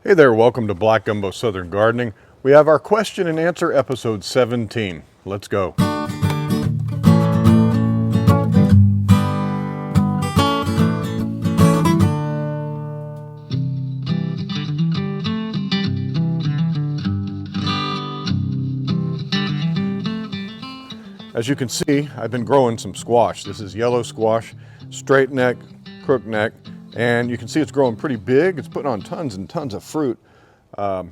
Hey there, welcome to Black Gumbo Southern Gardening. We have our question and answer episode 17. Let's go. As you can see, I've been growing some squash. This is yellow squash, straight neck, crook neck, and you can see it's growing pretty big. It's putting on tons and tons of fruit. And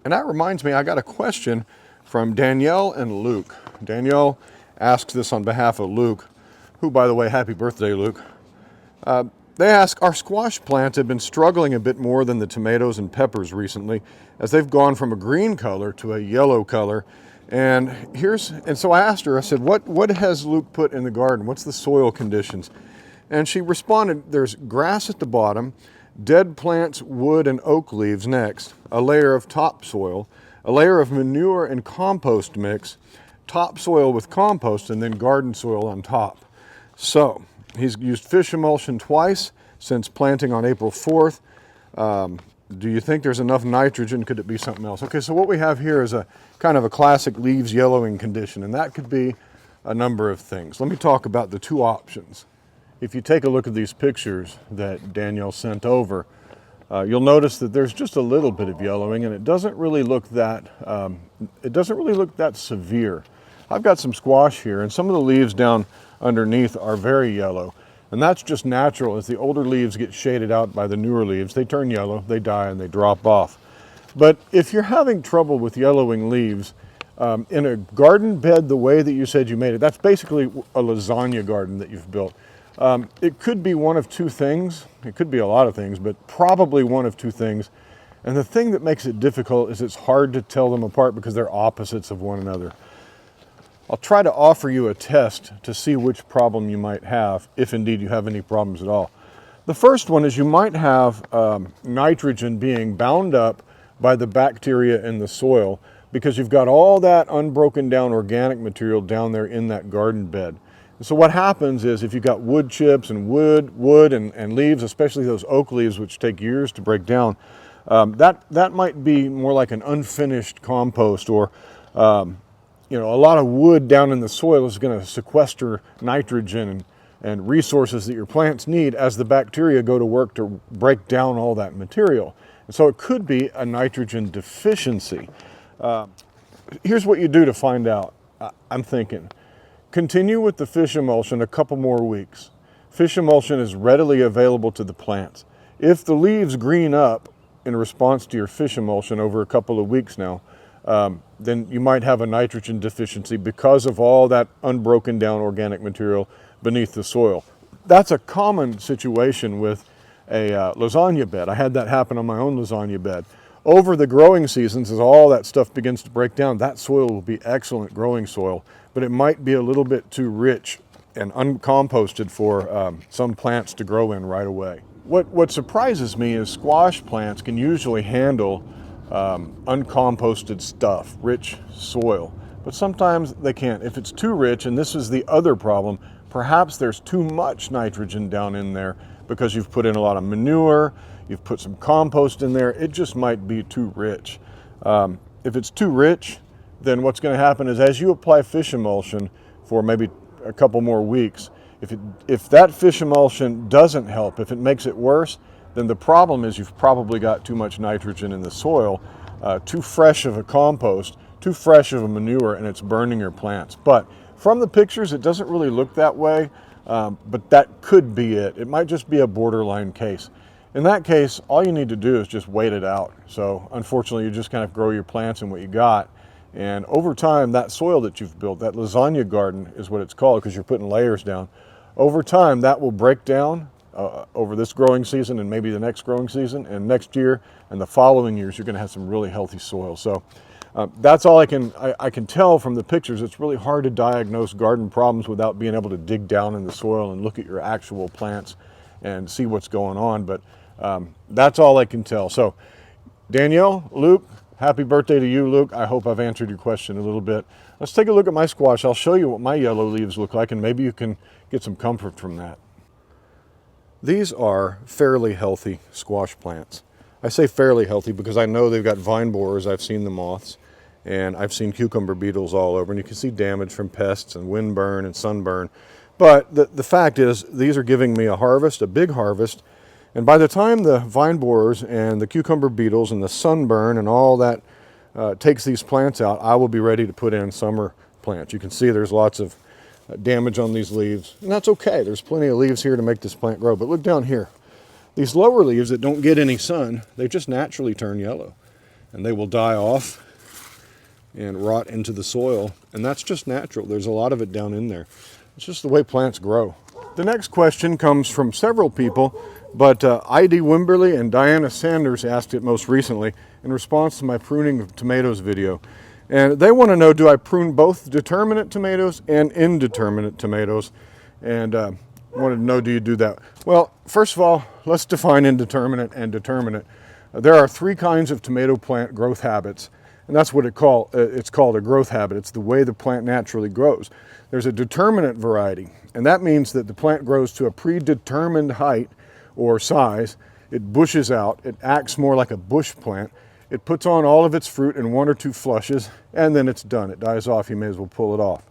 that reminds me, I got a question from Danielle and Luke. Danielle asks this on behalf of Luke, who, by the way, happy birthday, Luke. They ask, our squash plants have been struggling a bit more than the tomatoes and peppers recently, as they've gone from a green color to a yellow color. And so I asked her, I said, what has Luke put in the garden? What's the soil conditions? And she responded, there's grass at the bottom, dead plants, wood, and oak leaves next, a layer of topsoil, a layer of manure and compost mix, topsoil with compost, and then garden soil on top. So he's used fish emulsion twice since planting on April 4th. Do you think there's enough nitrogen? Could it be something else? Okay, so what we have here is a kind of a classic leaves yellowing condition, and that could be a number of things. Let me talk about the two options. If you take a look at these pictures that Danielle sent over, you'll notice that there's just a little bit of yellowing, and it doesn't really look that severe. I've got some squash here, and some of the leaves down underneath are very yellow, and that's just natural. As the older leaves get shaded out by the newer leaves, they turn yellow, they die, and they drop off. But if you're having trouble with yellowing leaves, in a garden bed the way that you said you made it, that's basically a lasagna garden that you've built. It could be one of two things. It could be a lot of things, but probably one of two things. And the thing that makes it difficult is it's hard to tell them apart because they're opposites of one another. I'll try to offer you a test to see which problem you might have, if indeed you have any problems at all. The first one is you might have nitrogen being bound up by the bacteria in the soil because you've got all that unbroken down organic material down there in that garden bed. So what happens is if you've got wood chips and wood and leaves, especially those oak leaves which take years to break down, that might be more like an unfinished compost, or a lot of wood down in the soil is going to sequester nitrogen and resources that your plants need as the bacteria go to work to break down all that material. And so it could be a nitrogen deficiency. Here's what you do to find out. I'm thinking, continue with the fish emulsion a couple more weeks. Fish emulsion is readily available to the plants. If the leaves green up in response to your fish emulsion over a couple of weeks now, then you might have a nitrogen deficiency because of all that unbroken down organic material beneath the soil. That's a common situation with a lasagna bed. I had that happen on my own lasagna bed. Over the growing seasons, as all that stuff begins to break down, that soil will be excellent growing soil, but it might be a little bit too rich and uncomposted for some plants to grow in right away. What surprises me is squash plants can usually handle uncomposted stuff, rich soil, but sometimes they can't. If it's too rich, and this is the other problem, perhaps there's too much nitrogen down in there because you've put in a lot of manure, you've put some compost in there, it just might be too rich. If it's too rich, then what's going to happen is as you apply fish emulsion for maybe a couple more weeks, if that fish emulsion doesn't help, if it makes it worse, then the problem is you've probably got too much nitrogen in the soil, too fresh of a compost, too fresh of a manure, and it's burning your plants. But from the pictures, it doesn't really look that way, but that could be it. It might just be a borderline case. In that case, all you need to do is just wait it out. So unfortunately, you just kind of grow your plants in what you got. And over time, that soil that you've built, that lasagna garden is what it's called because you're putting layers down. Over time, that will break down over this growing season and maybe the next growing season, and next year and the following years, you're going to have some really healthy soil. So that's all I can tell from the pictures. It's really hard to diagnose garden problems without being able to dig down in the soil and look at your actual plants and see what's going on. But that's all I can tell. So Danielle, Luke, happy birthday to you, Luke. I hope I've answered your question a little bit. Let's take a look at my squash. I'll show you what my yellow leaves look like, and maybe you can get some comfort from that. These are fairly healthy squash plants. I say fairly healthy because I know they've got vine borers. I've seen the moths, and I've seen cucumber beetles all over, and you can see damage from pests and windburn and sunburn. But the fact is, these are giving me a harvest, a big harvest, and by the time the vine borers and the cucumber beetles and the sunburn and all that takes these plants out, I will be ready to put in summer plants. You can see there's lots of damage on these leaves, and that's okay. There's plenty of leaves here to make this plant grow. But look down here. These lower leaves that don't get any sun, they just naturally turn yellow, and they will die off and rot into the soil, and that's just natural. There's a lot of it down in there. It's just the way plants grow. The next question comes from several people, but I.D. Wimberly and Diana Sanders asked it most recently in response to my pruning tomatoes video. And they want to know, do I prune both determinate tomatoes and indeterminate tomatoes? And wanted to know, do you do that? Well, first of all, let's define indeterminate and determinate. There are three kinds of tomato plant growth habits, and that's what it's called a growth habit. It's the way the plant naturally grows. There's a determinate variety, and that means that the plant grows to a predetermined height or size. It bushes out. It acts more like a bush plant. It puts on all of its fruit in one or two flushes, and then it's done. It dies off. You may as well pull it off.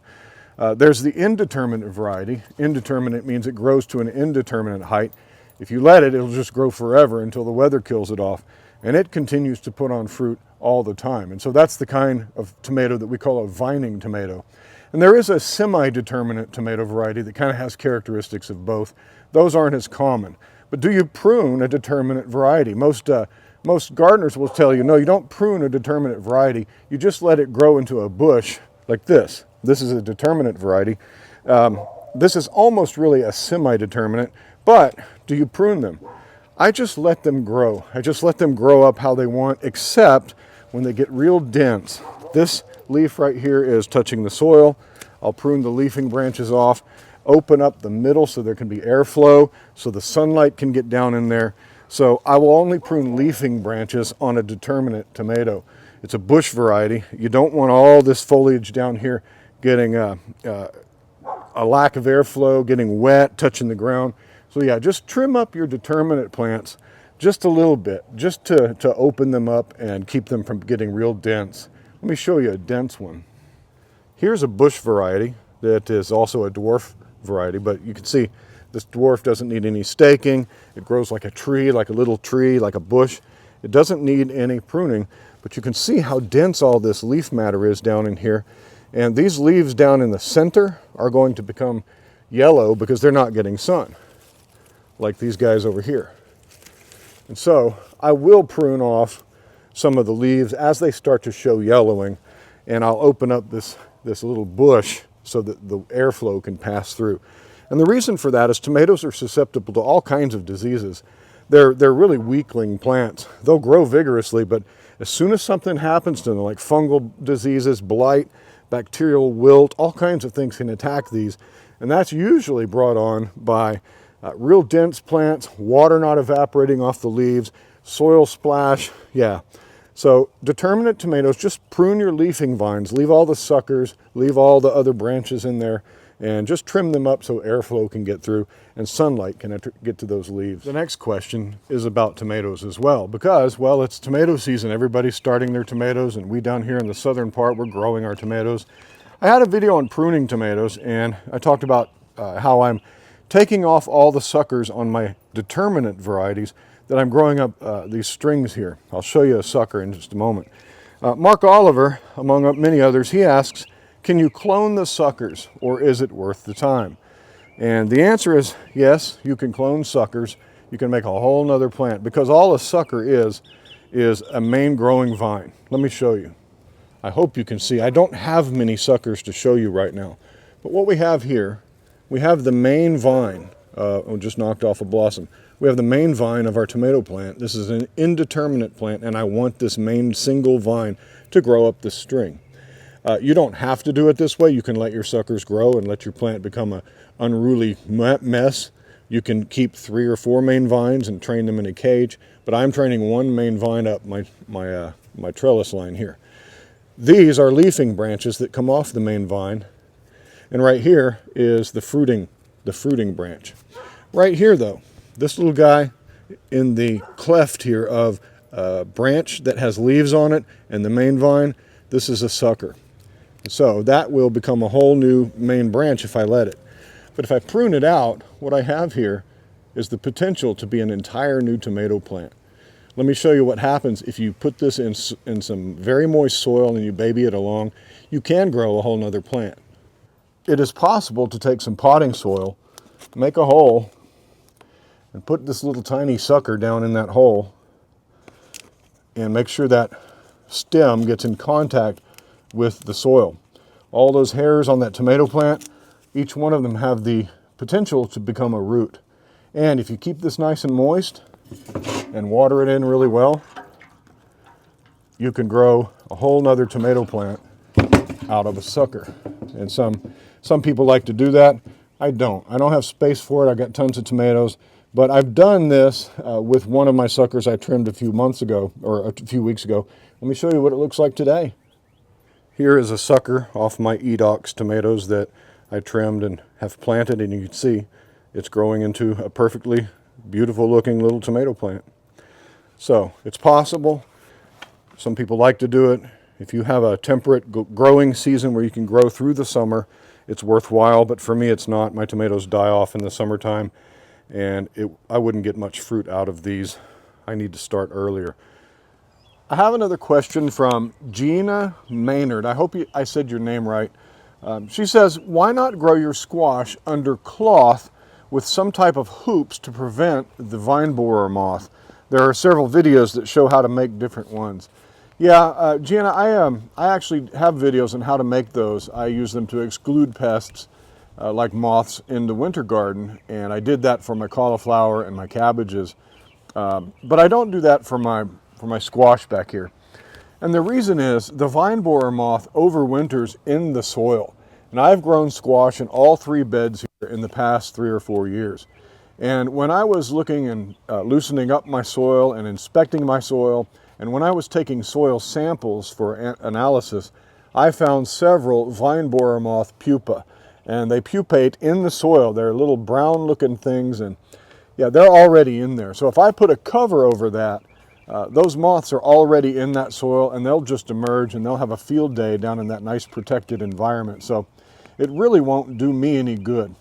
There's the indeterminate variety. Indeterminate means it grows to an indeterminate height. If you let it, it'll just grow forever until the weather kills it off, and it continues to put on fruit all the time. And so that's the kind of tomato that we call a vining tomato. And there is a semi-determinate tomato variety that kind of has characteristics of both. Those aren't as common. But do you prune a determinate variety? Most gardeners will tell you, no, you don't prune a determinate variety. You just let it grow into a bush like this. This is a determinate variety. This is almost really a semi-determinate, but do you prune them? I just let them grow. I just let them grow up how they want, except when they get real dense. This leaf right here is touching the soil. I'll prune the leafing branches off, open up the middle so there can be airflow, so the sunlight can get down in there. So I will only prune leafing branches on a determinate tomato. It's a bush variety. You don't want all this foliage down here getting a lack of airflow, getting wet, touching the ground. So yeah, just trim up your determinate plants just a little bit, just to open them up and keep them from getting real dense. Let me show you a dense one. Here's a bush variety that is also a dwarf variety, but you can see this dwarf doesn't need any staking. It grows like a tree, like a little tree, like a bush. It doesn't need any pruning, but you can see how dense all this leaf matter is down in here. And these leaves down in the center are going to become yellow because they're not getting sun, like these guys over here. And so I will prune off some of the leaves as they start to show yellowing, and I'll open up this little bush so that the airflow can pass through. And the reason for that is tomatoes are susceptible to all kinds of diseases. They're really weakling plants. They'll grow vigorously, but as soon as something happens to them, like fungal diseases, blight, bacterial wilt, all kinds of things can attack these. And that's usually brought on by real dense plants, water not evaporating off the leaves, soil splash, yeah. So determinate tomatoes, just prune your leafing vines, leave all the suckers, leave all the other branches in there, and just trim them up so airflow can get through and sunlight can get to those leaves. The next question is about tomatoes as well, because, well, it's tomato season. Everybody's starting their tomatoes, and we down here in the southern part, we're growing our tomatoes. I had a video on pruning tomatoes, and I talked about how I'm taking off all the suckers on my determinate varieties that I'm growing up these strings here. I'll show you a sucker in just a moment. Mark Oliver, among many others, he asks, can you clone the suckers, or is it worth the time? And the answer is yes, you can clone suckers. You can make a whole nother plant, because all a sucker is a main growing vine. Let me show you. I hope you can see. I don't have many suckers to show you right now, but what we have here, we have the main vine. Just knocked off a blossom. We have the main vine of our tomato plant. This is an indeterminate plant, and I want this main single vine to grow up this string. You don't have to do it this way. You can let your suckers grow and let your plant become an unruly mess. You can keep 3 or 4 main vines and train them in a cage, but I'm training one main vine up my trellis line here. These are leafing branches that come off the main vine, and right here is the fruiting branch. Right here, though, this little guy in the cleft here of branch that has leaves on it and the main vine, this is a sucker. So that will become a whole new main branch if I let it. But if I prune it out, what I have here is the potential to be an entire new tomato plant. Let me show you what happens if you put this in some very moist soil and you baby it along. You can grow a whole nother plant. It is possible to take some potting soil, make a hole, and put this little tiny sucker down in that hole and make sure that stem gets in contact with the soil. All those hairs on that tomato plant, each one of them have the potential to become a root. And if you keep this nice and moist and water it in really well, you can grow a whole nother tomato plant out of a sucker. And some people like to do that. I don't have space for it. I've got tons of tomatoes, but I've done this with one of my suckers I trimmed a few months ago, or a few weeks ago. Let me show you what it looks like today. Here is a sucker off my Edox tomatoes that I trimmed and have planted, and you can see it's growing into a perfectly beautiful looking little tomato plant. So it's possible. Some people like to do it. If you have a temperate growing season where you can grow through the summer, it's worthwhile, but for me it's not. My tomatoes die off in the summertime, and I wouldn't get much fruit out of these. I need to start earlier. I have another question from Gina Maynard. I hope I said your name right. She says, why not grow your squash under cloth with some type of hoops to prevent the vine borer moth? There are several videos that show how to make different ones. Yeah, Gina, I actually have videos on how to make those. I use them to exclude pests like moths in the winter garden, and I did that for my cauliflower and my cabbages. But I don't do that for my squash back here. And the reason is the vine borer moth overwinters in the soil. And I've grown squash in all 3 beds here in the past 3 or 4 years. And when I was looking and loosening up my soil and inspecting my soil, and when I was taking soil samples for analysis, I found several vine borer moth pupa. And they pupate in the soil. They're little brown looking things, and yeah, they're already in there. So if I put a cover over that, those moths are already in that soil, and they'll just emerge and they'll have a field day down in that nice protected environment. So it really won't do me any good.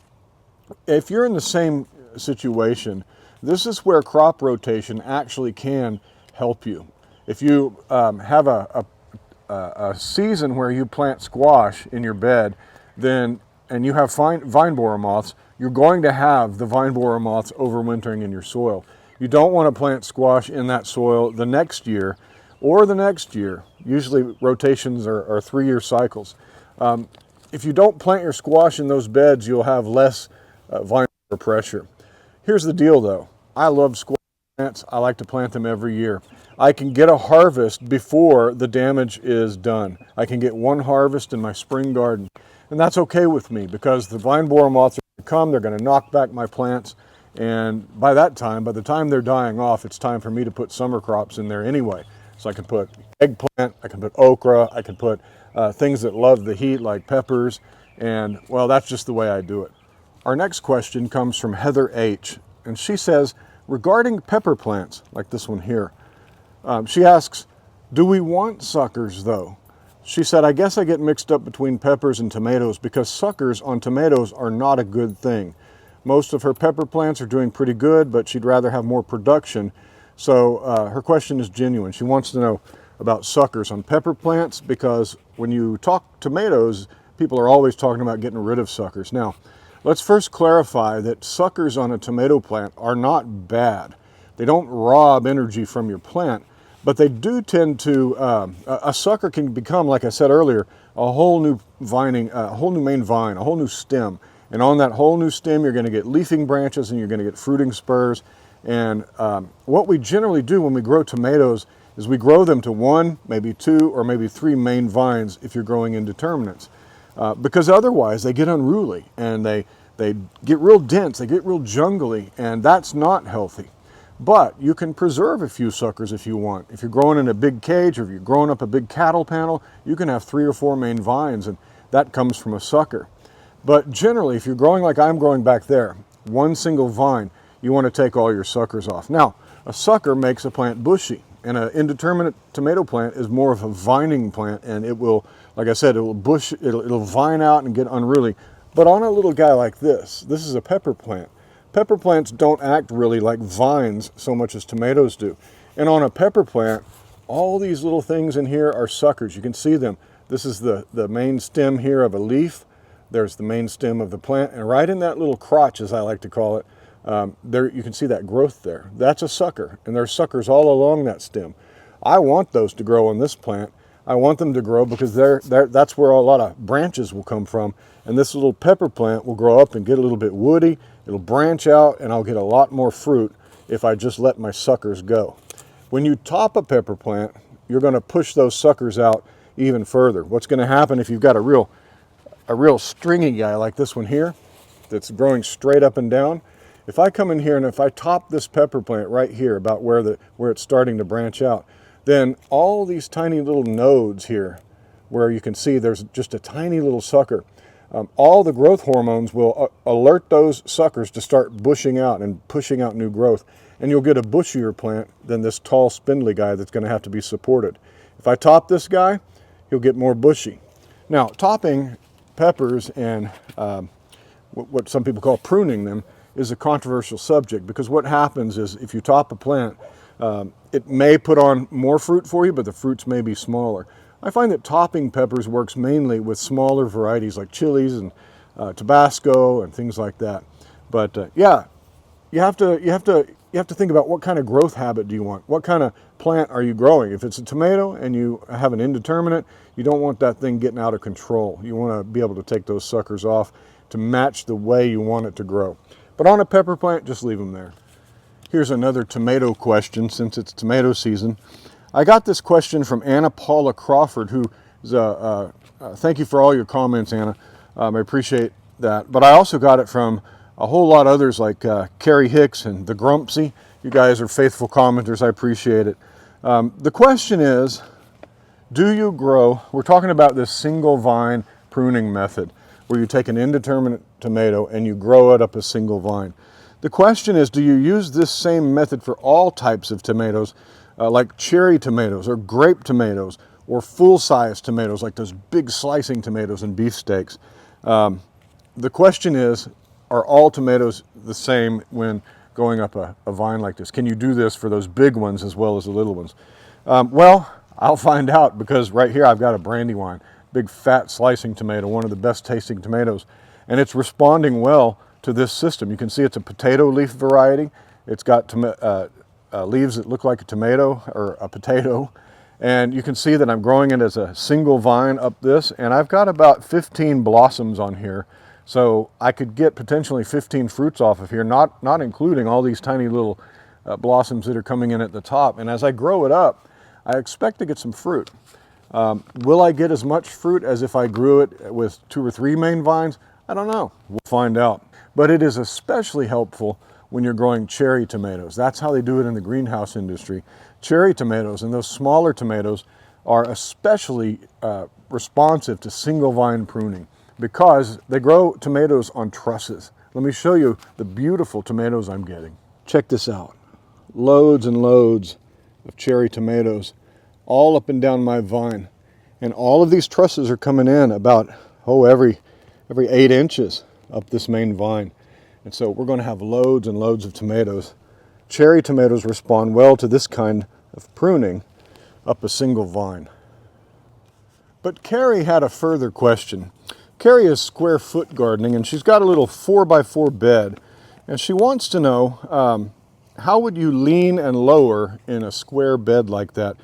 If you're in the same situation, this is where crop rotation actually can help you. If you have a season where you plant squash in your bed, and you have vine borer moths, you're going to have the vine borer moths overwintering in your soil. You don't want to plant squash in that soil the next year or the next year. Usually rotations are 3-year cycles. If you don't plant your squash in those beds, you'll have less vine borer pressure. Here's the deal though. I love squash plants. I like to plant them every year. I can get a harvest before the damage is done. I can get one harvest in my spring garden. And that's okay with me because the vine borer moths are going to come, they're going to knock back my plants. And by the time they're dying off, it's time for me to put summer crops in there anyway. So I can put eggplant, I can put okra, I can put things that love the heat like peppers. And well, that's just the way I do it. Our next question comes from Heather H. And she says, regarding pepper plants, like this one here, she asks, do we want suckers though? She said, I guess I get mixed up between peppers and tomatoes because suckers on tomatoes are not a good thing. Most of her pepper plants are doing pretty good, but she'd rather have more production. So her question is genuine. She wants to know about suckers on pepper plants because when you talk tomatoes, people are always talking about getting rid of suckers. Now, let's first clarify that suckers on a tomato plant are not bad. They don't rob energy from your plant, but they do tend to, a sucker can become, like I said earlier, a whole new vining, a whole new main vine, a whole new stem. And on that whole new stem, you're going to get leafing branches and you're going to get fruiting spurs. And what we generally do when we grow tomatoes is we grow them to 1, maybe 2, or maybe 3 main vines if you're growing indeterminates. Because otherwise they get unruly and they get real dense, they get real jungly, and that's not healthy. But you can preserve a few suckers if you want. If you're growing in a big cage or if you're growing up a big cattle panel, you can have 3 or 4 main vines, and that comes from a sucker. But generally, if you're growing like I'm growing back there, 1 single vine, you want to take all your suckers off. Now, a sucker makes a plant bushy, And an indeterminate tomato plant is more of a vining plant, and it will, like I said, it will bush, it'll vine out and get unruly. But on a little guy like this is a pepper plant. Pepper plants don't act really like vines so much as tomatoes do. And on a pepper plant, all these little things in here are suckers. You can see them. This is the main stem here of a leaf. There's the main stem of the plant. And right in that little crotch, as I like to call it, there you can see that growth there. That's a sucker. And there's suckers all along that stem. I want those to grow on this plant. I want them to grow because that's where a lot of branches will come from. And this little pepper plant will grow up and get a little bit woody. It'll branch out, and I'll get a lot more fruit if I just let my suckers go. When you top a pepper plant, you're going to push those suckers out even further. What's going to happen if you've got a real stringy guy like this one here that's growing straight up and down? If I come in here and if I top this pepper plant right here about where it's starting to branch out, then all these tiny little nodes here where you can see there's just a tiny little sucker, all the growth hormones will alert those suckers to start bushing out and pushing out new growth. And you'll get a bushier plant than this tall, spindly guy that's going to have to be supported. If I top this guy, he'll get more bushy. Now, topping peppers and what some people call pruning them is a controversial subject, because what happens is if you top a plant, it may put on more fruit for you, but the fruits may be smaller. I find that topping peppers works mainly with smaller varieties like chilies and Tabasco and things like that. But yeah, you have to think about what kind of growth habit do you want? What kind of plant are you growing? If it's a tomato and you have an indeterminate, you don't want that thing getting out of control. You want to be able to take those suckers off to match the way you want it to grow. But on a pepper plant, just leave them there. Here's another tomato question, since it's tomato season. I got this question from Anna Paula Crawford, who is thank you for all your comments, Anna. I appreciate that. But I also got it from a whole lot of others like Carrie Hicks and the Grumpsy. You guys are faithful commenters. I appreciate it. The question is, do you grow, we're talking about this single vine pruning method, where you take an indeterminate tomato and you grow it up a single vine. The question is, do you use this same method for all types of tomatoes, like cherry tomatoes or grape tomatoes or full-size tomatoes like those big slicing tomatoes and beefsteaks? The question is, are all tomatoes the same when going up a vine like this? Can you do this for those big ones as well as the little ones? Well, I'll find out, because right here I've got a Brandywine, big fat slicing tomato, one of the best tasting tomatoes, and it's responding well to this system. You can see it's a potato leaf variety. It's got leaves that look like a tomato or a potato, and you can see that I'm growing it as a single vine up this, and I've got about 15 blossoms on here. So I could get potentially 15 fruits off of here, not including all these tiny little blossoms that are coming in at the top. And as I grow it up, I expect to get some fruit. Will I get as much fruit as if I grew it with 2 or 3 main vines? I don't know. We'll find out. But it is especially helpful when you're growing cherry tomatoes. That's how they do it in the greenhouse industry. Cherry tomatoes and those smaller tomatoes are especially responsive to single vine pruning, because they grow tomatoes on trusses. Let me show you the beautiful tomatoes I'm getting. Check this out. Loads and loads of cherry tomatoes all up and down my vine. And all of these trusses are coming in about, every 8 inches up this main vine. And so we're going to have loads and loads of tomatoes. Cherry tomatoes respond well to this kind of pruning up a single vine. But Carrie had a further question. Carrie is square foot gardening, and she's got a little 4x4 bed, and she wants to know how would you lean and lower in a square bed like that,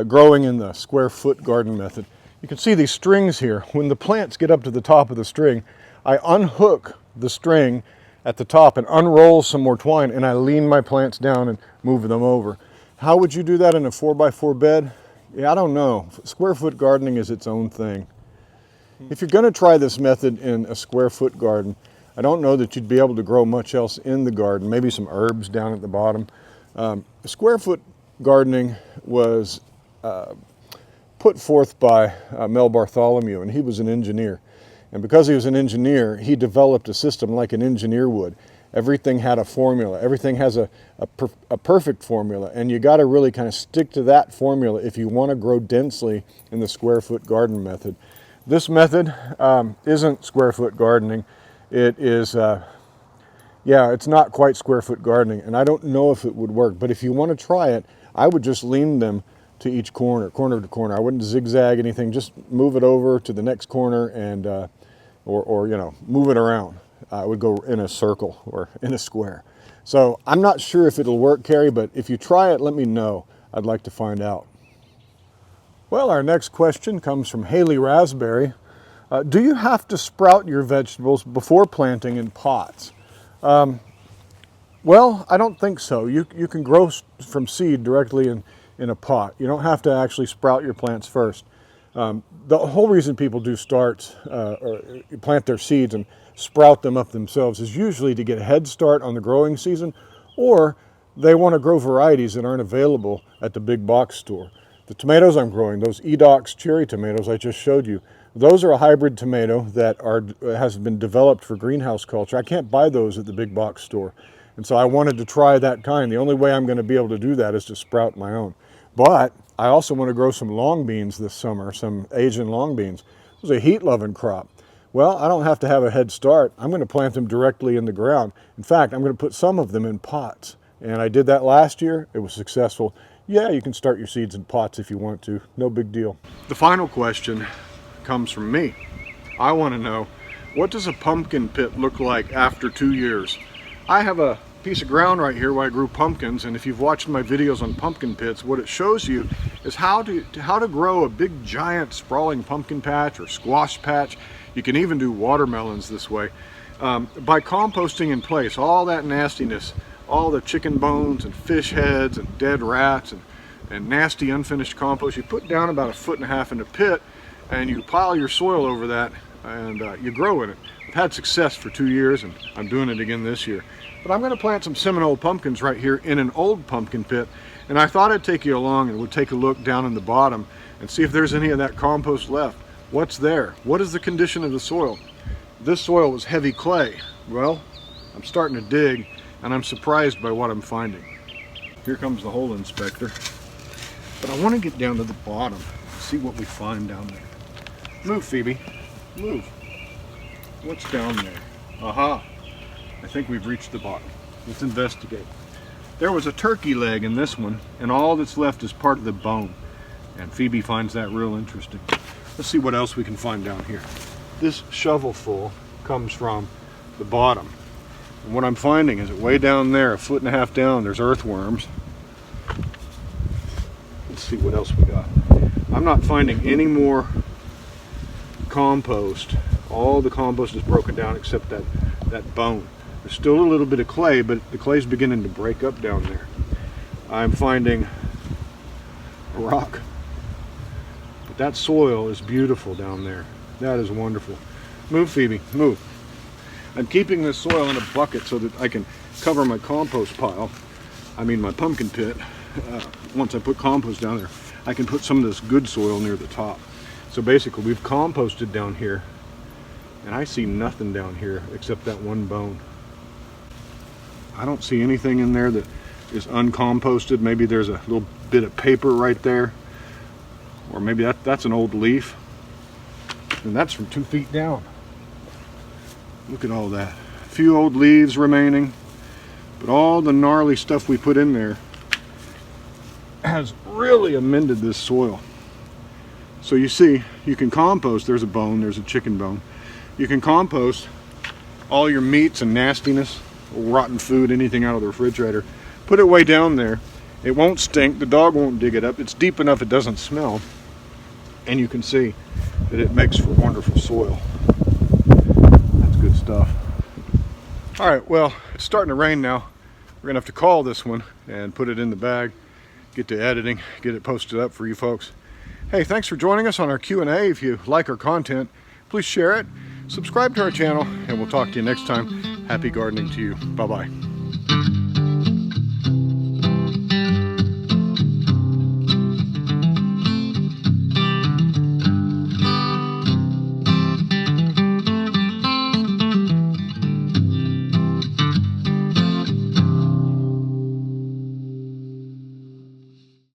growing in the square foot garden method. You can see these strings here. When the plants get up to the top of the string, I unhook the string at the top and unroll some more twine, and I lean my plants down and move them over. How would you do that in a 4x4 bed? Yeah, I don't know. Square foot gardening is its own thing. If you're going to try this method in a square foot garden, I don't know that you'd be able to grow much else in the garden, maybe some herbs down at the bottom. Square foot gardening was put forth by Mel Bartholomew, and he was an engineer. And because he was an engineer, he developed a system like an engineer would. Everything had a formula. Everything has a perfect formula, and you got to really kind of stick to that formula if you want to grow densely in the square foot garden method. This method isn't square foot gardening. It is, yeah, it's not quite square foot gardening, and I don't know if it would work, but if you want to try it, I would just lean them to each corner to corner. I wouldn't zigzag anything, just move it over to the next corner and, or you know, move it around. I would go in a circle or in a square. So I'm not sure if it'll work, Carrie, but if you try it, let me know. I'd like to find out. Well, our next question comes from Haley Raspberry. Do you have to sprout your vegetables before planting in pots? Well, I don't think so. You can grow from seed directly in a pot. You don't have to actually sprout your plants first. The whole reason people do starts or plant their seeds and sprout them up themselves is usually to get a head start on the growing season, or they want to grow varieties that aren't available at the big box store. The tomatoes I'm growing, those Edox cherry tomatoes I just showed you, those are a hybrid tomato that has been developed for greenhouse culture. I can't buy those at the big box store. And so I wanted to try that kind. The only way I'm going to be able to do that is to sprout my own. But I also want to grow some long beans this summer, some Asian long beans. It was a heat-loving crop. Well, I don't have to have a head start. I'm going to plant them directly in the ground. In fact, I'm going to put some of them in pots. And I did that last year. It was successful. Yeah, you can start your seeds in pots if you want to. No big deal. The final question comes from me. I want to know, what does a pumpkin pit look like after 2 years? I have a piece of ground right here where I grew pumpkins, and if you've watched my videos on pumpkin pits, what it shows you is how to grow a big giant sprawling pumpkin patch or squash patch. You can even do watermelons this way. By composting in place all that nastiness, all the chicken bones and fish heads and dead rats and nasty unfinished compost, you put down about 1.5 feet in a pit and you pile your soil over that and you grow in it. I've had success for 2 years and I'm doing it again this year. But I'm going to plant some Seminole pumpkins right here in an old pumpkin pit, and I thought I'd take you along and we'll take a look down in the bottom and see if there's any of that compost left. What's there? What is the condition of the soil? This soil was heavy clay. Well, I'm starting to dig and I'm surprised by what I'm finding. Here comes the hole inspector. But I want to get down to the bottom and see what we find down there. Move, Phoebe. Move. What's down there? Aha. I think we've reached the bottom. Let's investigate. There was a turkey leg in this one, and all that's left is part of the bone. And Phoebe finds that real interesting. Let's see what else we can find down here. This shovelful comes from the bottom. And what I'm finding is that way down there, 1.5 feet down, there's earthworms. Let's see what else we got. I'm not finding any more compost. All the compost is broken down except that bone. There's still a little bit of clay, but the clay's beginning to break up down there. I'm finding a rock. But that soil is beautiful down there. That is wonderful. Move, Phoebe, move. I'm keeping this soil in a bucket so that I can cover my compost pile. I mean my pumpkin pit. Once I put compost down there, I can put some of this good soil near the top. So basically we've composted down here, and I see nothing down here except that one bone. I don't see anything in there that is uncomposted. Maybe there's a little bit of paper right there, or maybe that's an old leaf, and that's from 2 feet down. Look at all that. A few old leaves remaining, but all the gnarly stuff we put in there has really amended this soil. So you see, you can compost. There's a bone, there's a chicken bone. You can compost all your meats and nastiness, rotten food, anything out of the refrigerator. Put it way down there. It won't stink. The dog won't dig it up. It's deep enough it doesn't smell. And you can see that it makes for wonderful soil. That's good stuff. All right, well, it's starting to rain now. We're gonna have to call this one and put it in the bag, get to editing, get it posted up for you folks. Hey, thanks for joining us on our Q&A. If you like our content, please share it, subscribe to our channel, and we'll talk to you next time. Happy gardening to you. Bye-bye.